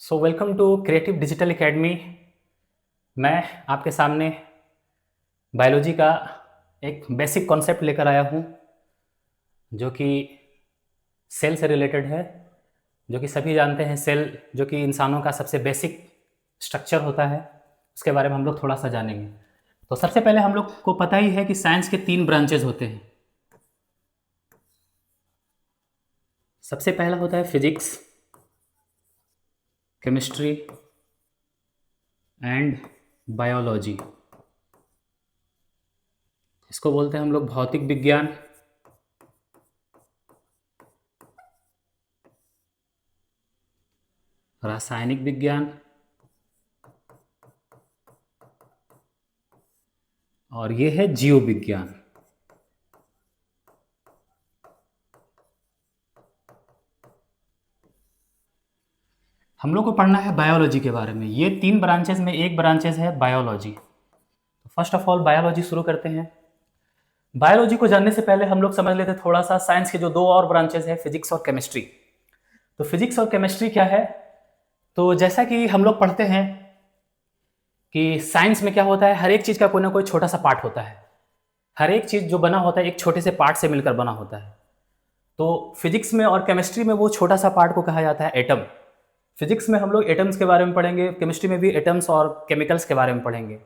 Welcome to creative digital academy. मैं आपके सामने बायोलॉजी का एक बेसिक कॉन्सेप्ट लेकर आया हूँ जो कि सेल से रिलेटेड है। जो कि सभी जानते हैं, सेल जो कि इंसानों का सबसे बेसिक स्ट्रक्चर होता है, उसके बारे में हम लोग थोड़ा सा जानेंगे। तो सबसे पहले हम लोग को पता ही है कि साइंस के 3 ब्रांचेज होते हैं। सबसे पहला होता है फिजिक्स, केमिस्ट्री एंड बायोलॉजी। इसको बोलते हैं हम लोग भौतिक विज्ञान, रासायनिक विज्ञान और ये है जीव विज्ञान। हम लोग को पढ़ना है बायोलॉजी के बारे में। ये 3 ब्रांचेस में एक ब्रांचेस है बायोलॉजी। तो फर्स्ट ऑफ ऑल बायोलॉजी शुरू करते हैं। बायोलॉजी को जानने से पहले हम लोग समझ लेते थोड़ा सा साइंस के जो 2 और ब्रांचेस है, फिजिक्स और केमिस्ट्री। तो फिजिक्स और केमिस्ट्री क्या है? तो जैसा कि हम लोग पढ़ते हैं कि साइंस में क्या होता है, हर एक चीज का कोई ना कोई छोटा सा पार्ट होता है। हर एक चीज जो बना होता है एक छोटे से पार्ट से मिलकर बना होता है। तो फिजिक्स में और केमिस्ट्री में वो छोटा सा पार्ट को कहा जाता है एटम। फिजिक्स में हम लोग एटम्स के बारे में पढ़ेंगे, केमिस्ट्री में भी एटम्स और केमिकल्स के बारे में पढ़ेंगे,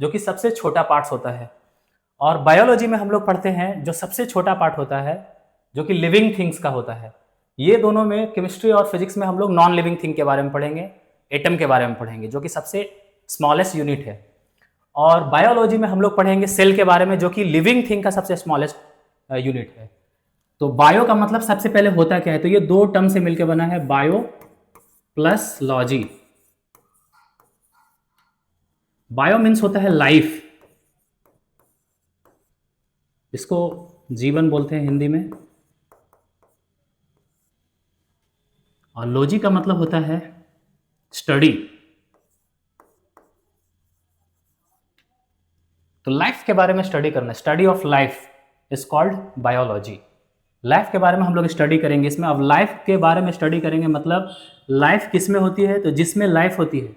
जो कि सबसे छोटा पार्ट्स होता है। और बायोलॉजी में हम लोग पढ़ते हैं जो सबसे छोटा पार्ट होता है, जो कि लिविंग थिंग्स का होता है। ये दोनों में, केमिस्ट्री और फिजिक्स में हम लोग नॉन लिविंग थिंग के बारे में पढ़ेंगे, एटम के बारे में पढ़ेंगे, जो कि सबसे स्मॉलेस्ट यूनिट है। और बायोलॉजी में हम लोग पढ़ेंगे सेल के बारे में, जो कि लिविंग थिंग का सबसे स्मॉलेस्ट यूनिट है। तो बायो का मतलब सबसे पहले होता क्या है? तो ये 2 टर्म से मिलकर बना है, bio plus logy. Bio means होता है लाइफ, इसको जीवन बोलते हैं हिंदी में। और लॉजी का मतलब होता है स्टडी। तो लाइफ के बारे में स्टडी करना, study of life is called biology. Life के बारे में हम लोग स्टडी करेंगे इसमें। अब लाइफ के बारे में स्टडी करेंगे मतलब लाइफ किस में होती है? तो जिसमें लाइफ होती है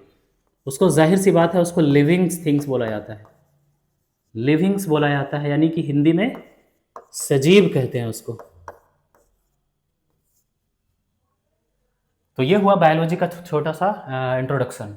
उसको, जाहिर सी बात है, उसको लिविंग थिंग्स बोला जाता है। लिविंग्स बोला जाता है, यानी कि हिंदी में सजीव कहते हैं उसको। तो ये हुआ बायोलॉजी का छोटा सा इंट्रोडक्शन।